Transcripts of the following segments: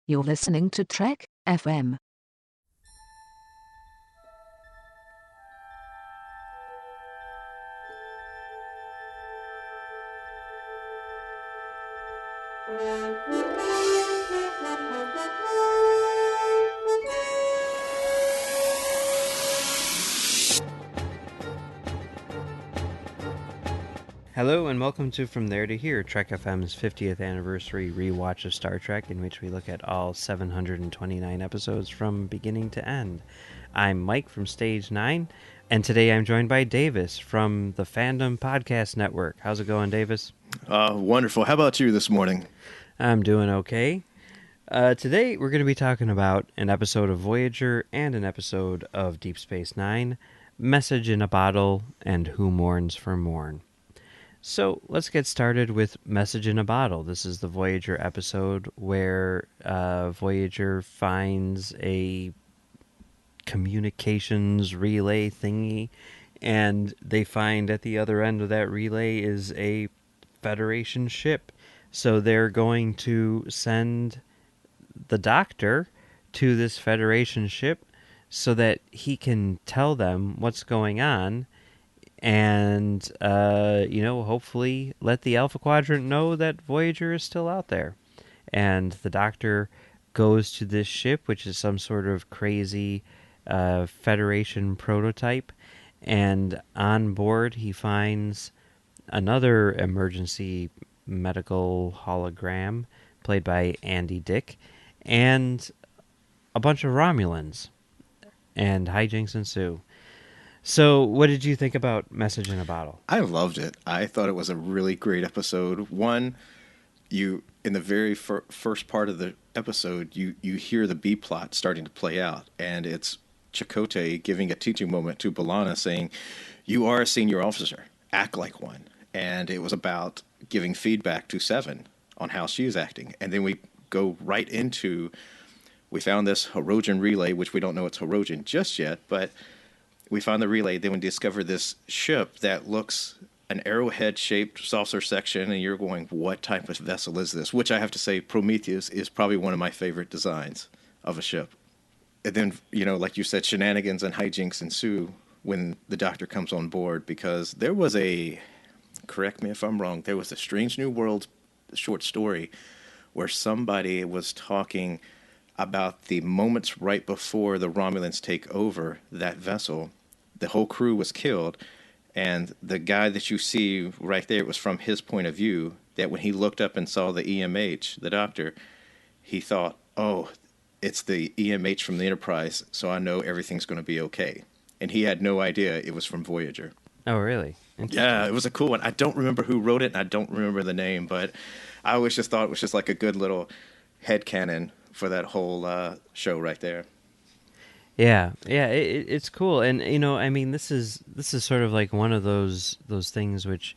You're listening to Trek FM. Hello and welcome to From There to Here, Trek FM's 50th anniversary rewatch of Star Trek, in which we look at all 729 episodes from beginning to end. I'm Mike from Stage 9, and today I'm joined by Davis from the Fandom Podcast Network. How's it going, Davis? Wonderful. How about you this morning? I'm doing okay. Today we're going to be talking about an episode of Voyager and an episode of Deep Space Nine, Message in a Bottle, and Who Mourns for Morn. So let's get started with Message in a Bottle. This is the Voyager episode where Voyager finds a communications relay thingy, and they find at the other end of that relay is a Federation ship. So they're going to send the Doctor to this Federation ship so that he can tell them what's going on and, hopefully let the Alpha Quadrant know that Voyager is still out there. And the Doctor goes to this ship, which is some sort of crazy Federation prototype, and on board he finds another emergency medical hologram played by Andy Dick, and a bunch of Romulans, and hijinks ensue. So, what did you think about Message in a Bottle? I loved it. I thought it was a really great episode. One, in the very first part of the episode, you hear the B plot starting to play out, and it's Chakotay giving a teaching moment to B'Elanna saying, "You are a senior officer. Act like one." And it was about giving feedback to Seven on how she is acting. And then we go right into, we found this Hirogen relay, which we don't know it's Hirogen just yet, but we found the relay. Then we discover this ship that looks an arrowhead-shaped saucer section, and you're going, what type of vessel is this? Which I have to say, Prometheus is probably one of my favorite designs of a ship. And then, like you said, shenanigans and hijinks ensue when the Doctor comes on board, because there was correct me if I'm wrong, there was a Strange New Worlds short story where somebody was talking about the moments right before the Romulans take over that vessel. The whole crew was killed, and the guy that you see right there, it was from his point of view, that when he looked up and saw the EMH, the Doctor, he thought, oh, it's the EMH from the Enterprise, so I know everything's going to be okay. And he had no idea it was from Voyager. Oh, really? Yeah, it was a cool one. I don't remember who wrote it, and I don't remember the name, but I always just thought it was just like a good little headcanon for that whole show right there. Yeah, it's cool, and this is sort of like one of those things which,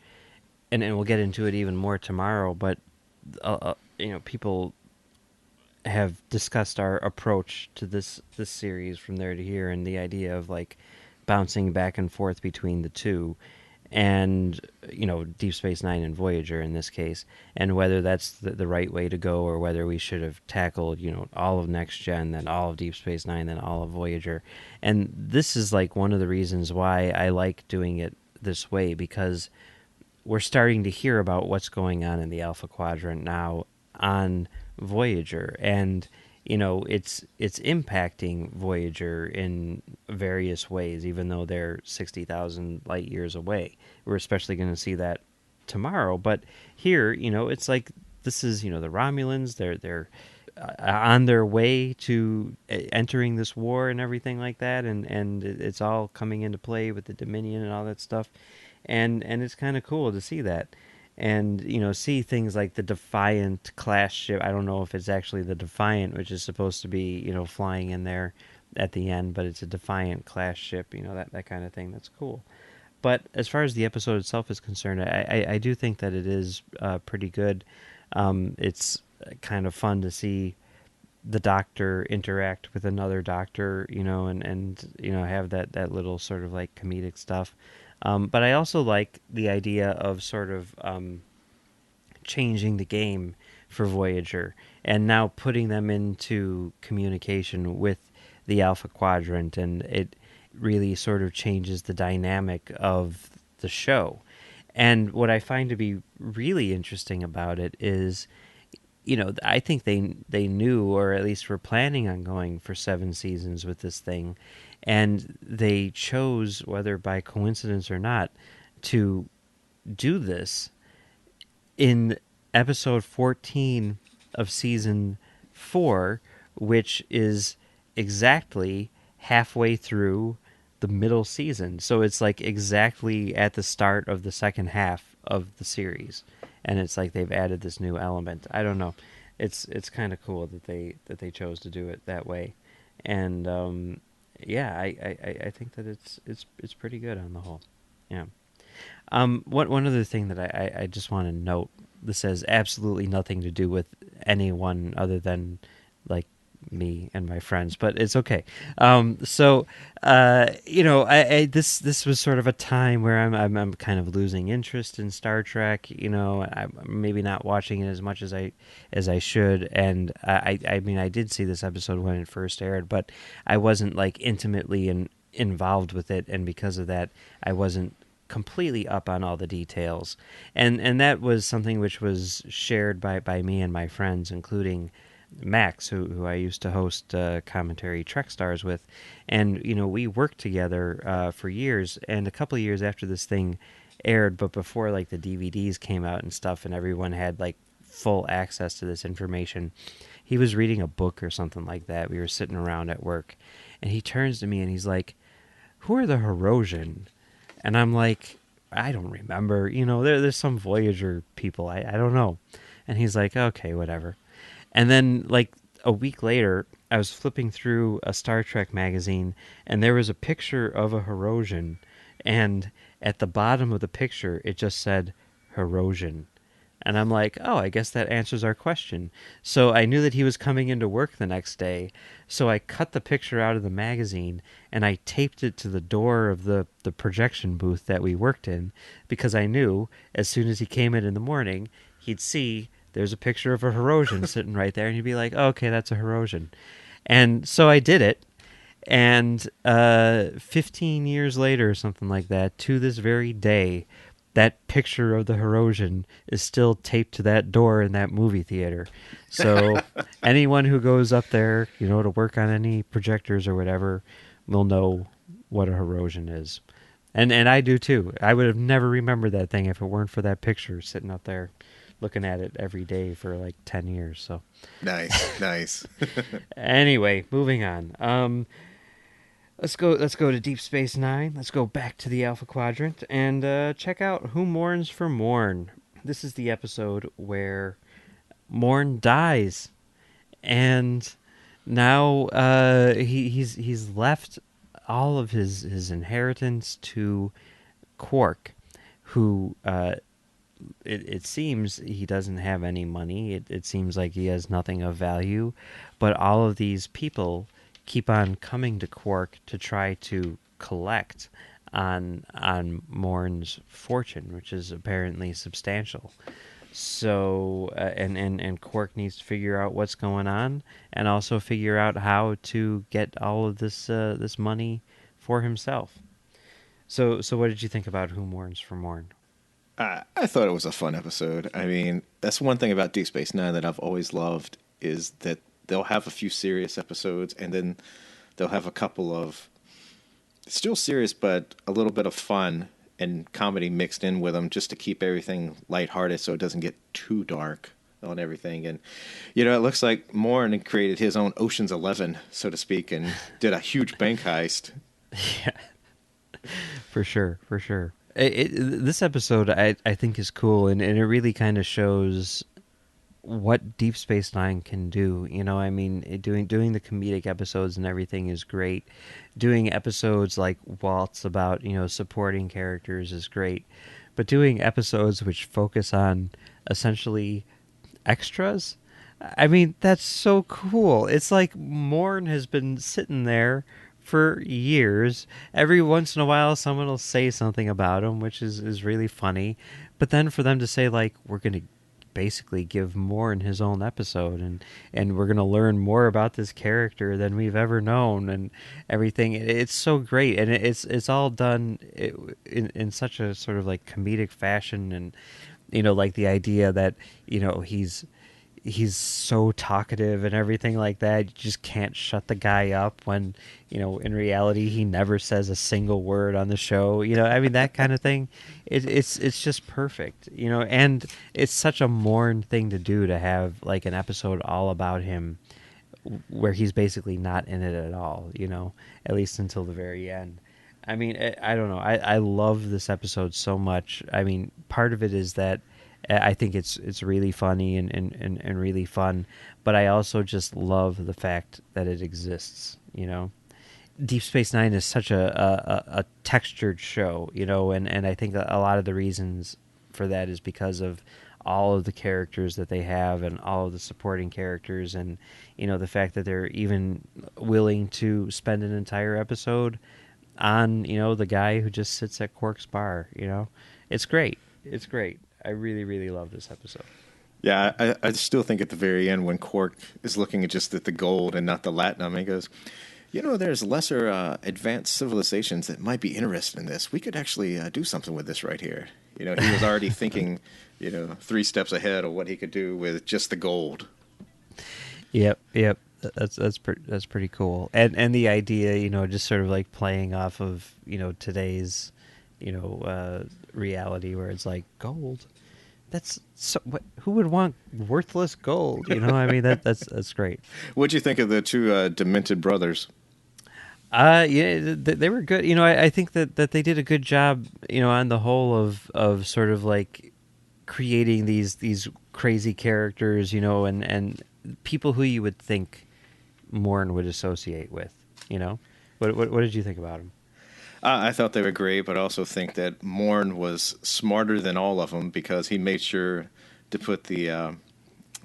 and we'll get into it even more tomorrow. But people have discussed our approach to this series From There to Here, and the idea of like bouncing back and forth between the two, and Deep Space Nine and Voyager in this case, and whether that's the right way to go, or whether we should have tackled all of Next Gen, then all of Deep Space Nine, then all of Voyager. And this is like one of the reasons why I like doing it this way, because we're starting to hear about what's going on in the Alpha Quadrant now on Voyager, and it's impacting Voyager in various ways, even though they're 60,000 light years away. We're especially going to see that tomorrow. But here, it's like this is, the Romulans. They're on their way to entering this war and everything like that, and it's all coming into play with the Dominion and all that stuff, and it's kind of cool to see that. And, see things like the Defiant class ship. I don't know if it's actually the Defiant, which is supposed to be, flying in there at the end, but it's a Defiant class ship, that kind of thing. That's cool. But as far as the episode itself is concerned, I do think that it is pretty good. It's kind of fun to see the Doctor interact with another Doctor, and have that little sort of like comedic stuff. But I also like the idea of sort of changing the game for Voyager and now putting them into communication with the Alpha Quadrant, and it really sort of changes the dynamic of the show. And what I find to be really interesting about it is, I think they knew, or at least were planning on going for 7 seasons with this thing, and they chose, whether by coincidence or not, to do this in episode 14 of season 4, which is exactly halfway through the middle season. So it's like exactly at the start of the second half of the series, and it's like they've added this new element. I don't know. It's kind of cool that they chose to do it that way, and yeah, I think that it's pretty good on the whole. Yeah. One other thing that I just want to note. This has absolutely nothing to do with anyone other than like me and my friends, but it's okay. This was sort of a time where I'm kind of losing interest in Star Trek. I'm maybe not watching it as much as I should, and I mean, I did see this episode when it first aired, but I wasn't like intimately involved with it, and because of that, I wasn't completely up on all the details, and that was something which was shared by me and my friends, including Max, who I used to host commentary Trek Stars with, and we worked together for years. And a couple of years after this thing aired, but before like the DVDs came out and stuff, and everyone had like full access to this information, he was reading a book or something like that. We were sitting around at work, and he turns to me and he's like, "Who are the Herosian?" And I'm like, "I don't remember. There's some Voyager people. I don't know." And he's like, "Okay, whatever." And then, like, a week later, I was flipping through a Star Trek magazine, and there was a picture of a Herosian, and at the bottom of the picture, it just said, Herosian. And I'm like, oh, I guess that answers our question. So I knew that he was coming into work the next day, so I cut the picture out of the magazine, and I taped it to the door of the projection booth that we worked in, because I knew, as soon as he came in the morning, he'd see there's a picture of a Herosian sitting right there, and he'd be like, oh, okay, that's a Herosian. And so I did it, and 15 years later or something like that, to this very day, that picture of the Herosian is still taped to that door in that movie theater. So anyone who goes up there, to work on any projectors or whatever, will know what a Herosian is. And I do too. I would have never remembered that thing if it weren't for that picture sitting up there, looking at it every day for like 10 years. So nice. Anyway, moving on. Let's go to Deep Space Nine. Let's go back to the Alpha Quadrant and check out Who Mourns for Morn. This is the episode where Morn dies, and now he's left all of his inheritance to Quark, who it seems he doesn't have any money. It seems like he has nothing of value, but all of these people keep on coming to Quark to try to collect on Morn's fortune, which is apparently substantial. So and Quark needs to figure out what's going on, and also figure out how to get all of this money for himself. So what did you think about Who Mourns for Morn? I thought it was a fun episode. I mean, that's one thing about Deep Space Nine that I've always loved, is that they'll have a few serious episodes, and then they'll have a couple of still serious, but a little bit of fun and comedy mixed in with them, just to keep everything lighthearted so it doesn't get too dark on everything. And, it looks like Morn created his own Ocean's 11, so to speak, and did a huge bank heist. Yeah, for sure. This episode, I think, is cool, and it really kind of shows what Deep Space Nine can do. I mean, doing the comedic episodes and everything is great. Doing episodes like Walt's about, supporting characters is great. But doing episodes which focus on essentially extras, I mean, that's so cool. It's like Morn has been sitting there for years. Every once in a while, someone will say something about him, which is really funny. But then for them to say, like, we're going to basically give Morn his own episode, and we're gonna learn more about this character than we've ever known, and everything. It's so great, and it's all done in such a sort of like comedic fashion, and like the idea that he's so talkative and everything like that. You just can't shut the guy up when, in reality, he never says a single word on the show. I mean, that kind of thing. It's just perfect, and it's such a Morn thing to do, to have like an episode all about him where he's basically not in it at all, at least until the very end. I mean, I don't know. I love this episode so much. I mean, part of it is that I think it's really funny and really fun, but I also just love the fact that it exists. Deep Space Nine is such a textured show, and I think a lot of the reasons for that is because of all of the characters that they have and all of the supporting characters, and the fact that they're even willing to spend an entire episode on the guy who just sits at Quark's bar. It's great. It's great. I really, really love this episode. Yeah, I still think at the very end when Quark is looking just at the gold and not the latinum, he goes, there's lesser advanced civilizations that might be interested in this. We could actually do something with this right here. He was already thinking, 3 steps ahead of what he could do with just the gold. Yep. That's pretty cool. And the idea, just sort of like playing off of, today's, reality, where it's like gold. That's so. Who would want worthless gold? I mean, that's great. What'd you think of the 2 demented brothers? Yeah, they were good. I think that they did a good job, on the whole of sort of like creating these crazy characters, and people who you would think Morn would associate with. What did you think about them? I thought they were great, but I also think that Morn was smarter than all of them because he made sure to put the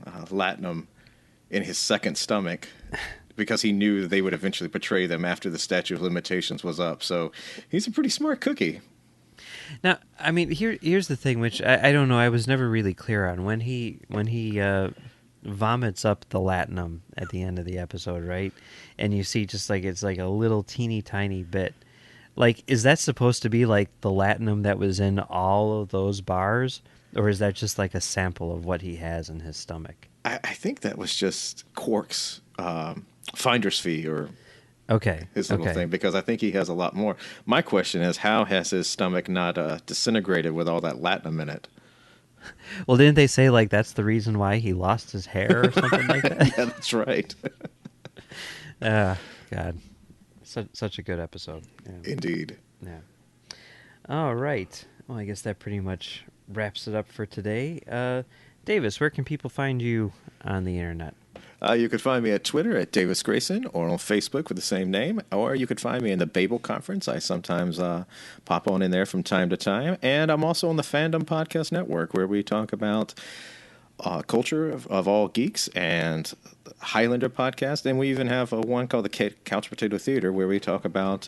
latinum in his second stomach because he knew that they would eventually betray them after the statute of limitations was up. So he's a pretty smart cookie. Now, I mean, here's the thing, which I don't know. I was never really clear on when he vomits up the latinum at the end of the episode, right? And you see just like it's like a little teeny tiny bit. Like, is that supposed to be like the latinum that was in all of those bars? Or is that just like a sample of what he has in his stomach? I think that was just Quark's finder's fee or his little thing, because I think he has a lot more. My question is, how has his stomach not disintegrated with all that latinum in it? Well, didn't they say like that's the reason why he lost his hair or something like that? Yeah, that's right. God. Such a good episode. Yeah. Indeed. Yeah. All right. Well, I guess that pretty much wraps it up for today. Davis, where can people find you on the internet? You could find me at Twitter at Davis Grayson, or on Facebook with the same name, or you could find me in the Babel Conference. I sometimes pop on in there from time to time. And I'm also on the Fandom Podcast Network, where we talk about culture of all geeks and Highlander podcast, and we even have one called the Couch Potato Theater, where we talk about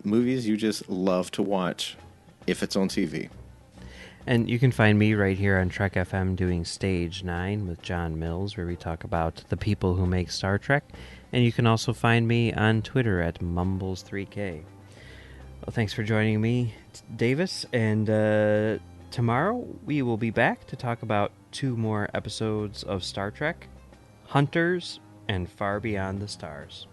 movies you just love to watch if it's on TV. And you can find me right here on Trek FM doing Stage 9 with John Mills, where we talk about the people who make Star Trek. And you can also find me on Twitter at Mumbles3K. Well, thanks for joining me, Davis, and tomorrow we will be back to talk about 2 more episodes of Star Trek, Hunters and Far Beyond the Stars.